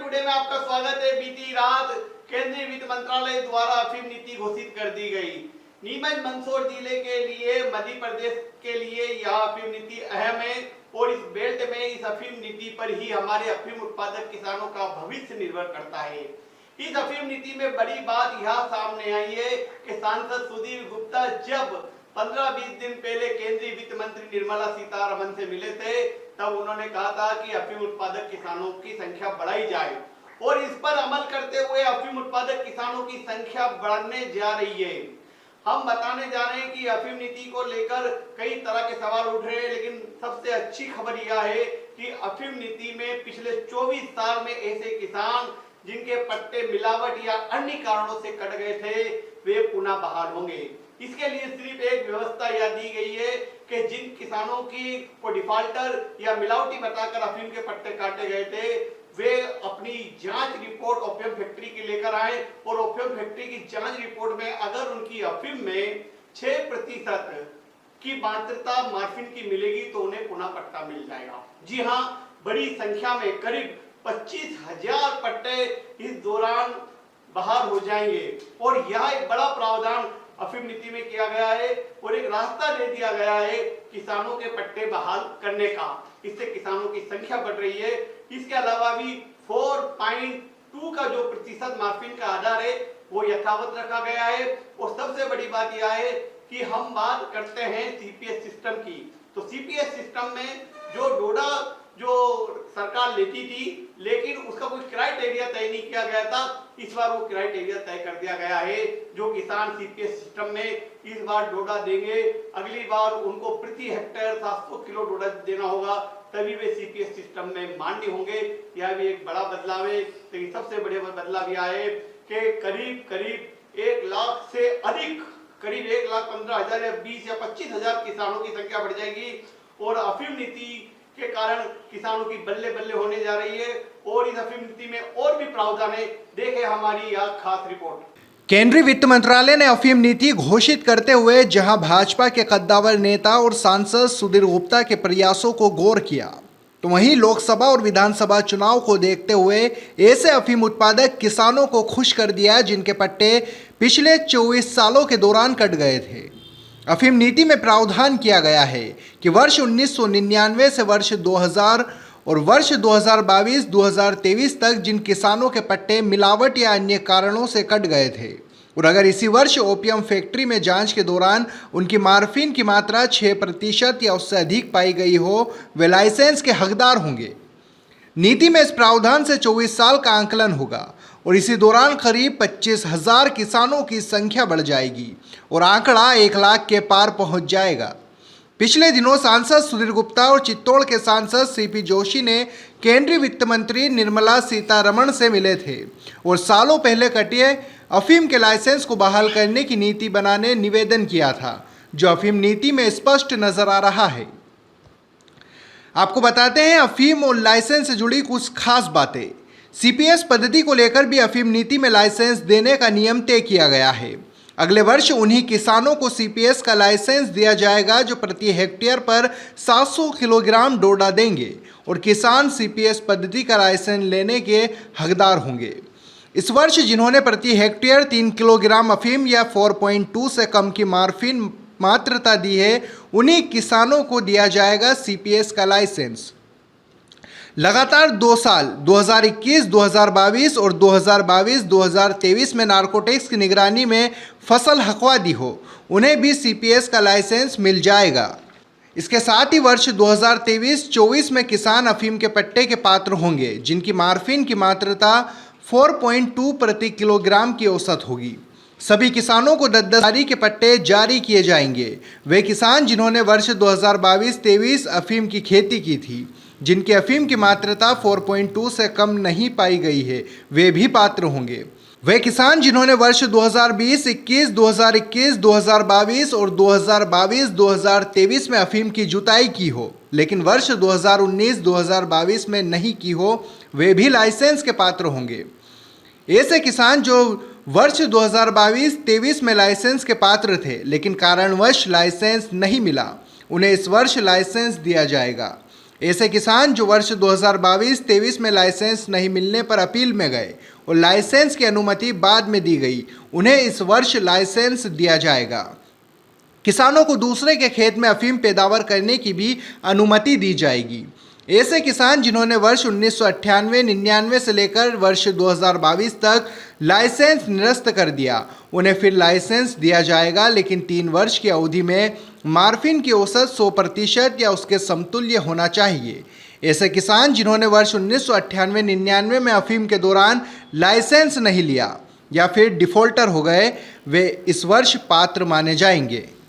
Today में आपका स्वागत है। बीती रात केंद्रीय वित्त मंत्रालय द्वारा अफीम नीति घोषित कर दी गई। नीमच मंदसौर जिले के लिए, मध्य प्रदेश के लिए यह अफीम नीति अहम है और इस बेल्ट में इस अफीम नीति पर ही हमारे अफीम उत्पादक किसानों का भविष्य निर्भर करता है। इस अफीम नीति में बड़ी बात यह सामने आई है कि सांसद सुधीर गुप्ता जब 15-20 दिन पहले केंद्रीय वित्त मंत्री निर्मला सीतारमण से मिले थे, तब उन्होंने कहा था कि अफीम उत्पादक किसानों की संख्या बढ़ाई जाए और इस पर अमल करते हुए अफीम उत्पादक किसानों की संख्या बढ़ने जा रही है। हम बताने जा रहे हैं कि अफीम नीति को लेकर कई तरह के सवाल उठ रहे हैं, लेकिन सबसे अच्छी खबर यह है कि अफीम नीति में पिछले 24 साल में ऐसे किसान जिनके पट्टे मिलावट या अन्य कारणों से कट गए थे, वे पुनः बहाल होंगे। इसके लिए सिर्फ एक व्यवस्था यह दी गई है कि जिन किसानों की को डिफॉल्टर या मिलावटी बताकर अफीम के पट्टे काटे गए थे, वे अपनी जांच रिपोर्ट ओपियम फैक्ट्री की लेकर आए और ओपियम फैक्ट्री की जांच रिपोर्ट में अगर उनकी अफीम में 6% की मात्रा मॉर्फिन की मिलेगी तो उन्हें पुनः पट्टा मिल जाएगा। जी हाँ, बड़ी संख्या में करीब 25,000 पट्टे इस दौरान बहाल हो जाएंगे और यह एक बड़ा प्रावधान अफीम नीति में किया गया है और एक रास्ता दे दिया गया है किसानों के पट्टे बहाल करने का। इससे किसानों की संख्या बढ़ रही है। इसके अलावा भी 4.2 का जो प्रतिशत मॉर्फिन का आधार है वो यथावत रखा गया है। और सबसे बड़ी बात यह है कि हम बात करते हैं सीपीएस सिस्टम की, तो सीपीएस सिस्टम में जो डोडा जो सरकार लेती थी, लेकिन उसका कोई क्राइटेरिया तय नहीं किया गया था। इस बार वो क्राइटेरिया तय कर दिया गया है। जो किसान सीपीएस सिस्टम में इस बार डोडा देंगे, अगली बार उनको प्रति हेक्टेयर 700 किलो डोडा देना होगा, तभी वे सीपीएस सिस्टम में मान्य होंगे। यह भी एक बड़ा बदलाव है। लेकिन सबसे बड़े बदलाव यह है कि करीब 1 लाख से अधिक, करीब 1,15,000 या 20 या 25,000 किसानों की संख्या बढ़ जाएगी और अफीम नीति के कारण किसानों की बल्ले बल्ले होने जा रही है। और इस अफीम नीति में और भी प्रावधान है, देखें हमारी यह खास रिपोर्ट। केंद्रीय वित्त मंत्रालय ने अफीम नीति घोषित करते हुए जहां भाजपा के कद्दावर नेता और सांसद सुधीर गुप्ता के प्रयासों को गौर किया, तो वहीं लोकसभा और विधानसभा चुनाव को देखते हुए ऐसे अफीम उत्पादक किसानों को खुश कर दिया जिनके पट्टे पिछले 24 सालों के दौरान कट गए थे। अफीम नीति में प्रावधान किया गया है कि वर्ष 1999 से वर्ष 2000 और वर्ष 2022-2023 तक जिन किसानों के पट्टे मिलावट या अन्य कारणों से कट गए थे और अगर इसी वर्ष ओपियम फैक्ट्री में जांच के दौरान उनकी मॉर्फिन की मात्रा 6% या उससे अधिक पाई गई हो, वे लाइसेंस के हकदार होंगे। नीति में इस प्रावधान से 24 साल का आंकलन होगा और इसी दौरान करीब 25,000 किसानों की संख्या बढ़ जाएगी और आंकड़ा 1 लाख के पार पहुंच जाएगा। पिछले दिनों सांसद सुधीर गुप्ता और चित्तौड़ के सांसद सीपी जोशी ने केंद्रीय वित्त मंत्री निर्मला सीतारमण से मिले थे और सालों पहले कटे अफीम के लाइसेंस को बहाल करने की नीति बनाने निवेदन किया था, जो अफीम नीति में स्पष्ट नजर आ रहा है। आपको बताते हैं अफीम और लाइसेंस से जुड़ी कुछ खास बातें। सीपीएस पद्धति को लेकर भी अफीम नीति में लाइसेंस देने का नियम तय किया गया है। अगले वर्ष उन्हीं किसानों को सीपीएस का लाइसेंस दिया जाएगा जो प्रति हेक्टेयर पर 700 किलोग्राम डोडा देंगे और किसान सीपीएस पद्धति का लाइसेंस लेने के हकदार होंगे। इस वर्ष जिन्होंने प्रति हेक्टेयर 3 किलोग्राम अफीम या 4.2 से कम की मॉर्फिन मात्रता दी है, उन्हीं किसानों को दिया जाएगा सीपीएस का लाइसेंस। लगातार 2 साल 2021-2022 और 2022-2023 में नारकोटिक्स की निगरानी में फसल हकवा दी हो, उन्हें भी सीपीएस का लाइसेंस मिल जाएगा। इसके साथ ही वर्ष 2023-24 में किसान अफीम के पट्टे के पात्र होंगे जिनकी मॉर्फिन की मात्रता 4.2 प्रति किलोग्राम की औसत होगी। सभी किसानों को 10-10 जारी के पट्टे जारी किए जाएंगे। वे किसान जिन्होंने वर्ष 2022-23 अफीम की खेती की थी, जिनकी अफीम की मात्रता 4.2 से कम नहीं पाई गई है, वे भी पात्र होंगे। वे किसान जिन्होंने वर्ष 2020-21, 2021, 2022 और 2022-2023 में अफीम की जुताई की हो, लेकिन वर्ष 2019-2022 में नहीं की हो, वे भी लाइसेंस के पात्र होंगे। ऐसे किसान जो वर्ष 2022-23 में लाइसेंस के पात्र थे लेकिन कारणवश लाइसेंस नहीं मिला, उन्हें इस वर्ष लाइसेंस दिया जाएगा। ऐसे किसान जो वर्ष 2022-23 में लाइसेंस नहीं मिलने पर अपील में गए और लाइसेंस की अनुमति बाद में दी गई, उन्हें इस वर्ष लाइसेंस दिया जाएगा। किसानों को दूसरे के खेत में अफीम पैदावार करने की भी अनुमति दी जाएगी। ऐसे किसान जिन्होंने वर्ष 1998-99 से लेकर वर्ष 2022 तक लाइसेंस निरस्त कर दिया, उन्हें फिर लाइसेंस दिया जाएगा, लेकिन 3 वर्ष की अवधि में मार्फिन की औसत 100% या उसके समतुल्य होना चाहिए। ऐसे किसान जिन्होंने वर्ष 1998-99 में अफीम के दौरान लाइसेंस नहीं लिया या फिर डिफॉल्टर हो गए, वे इस वर्ष पात्र माने जाएंगे।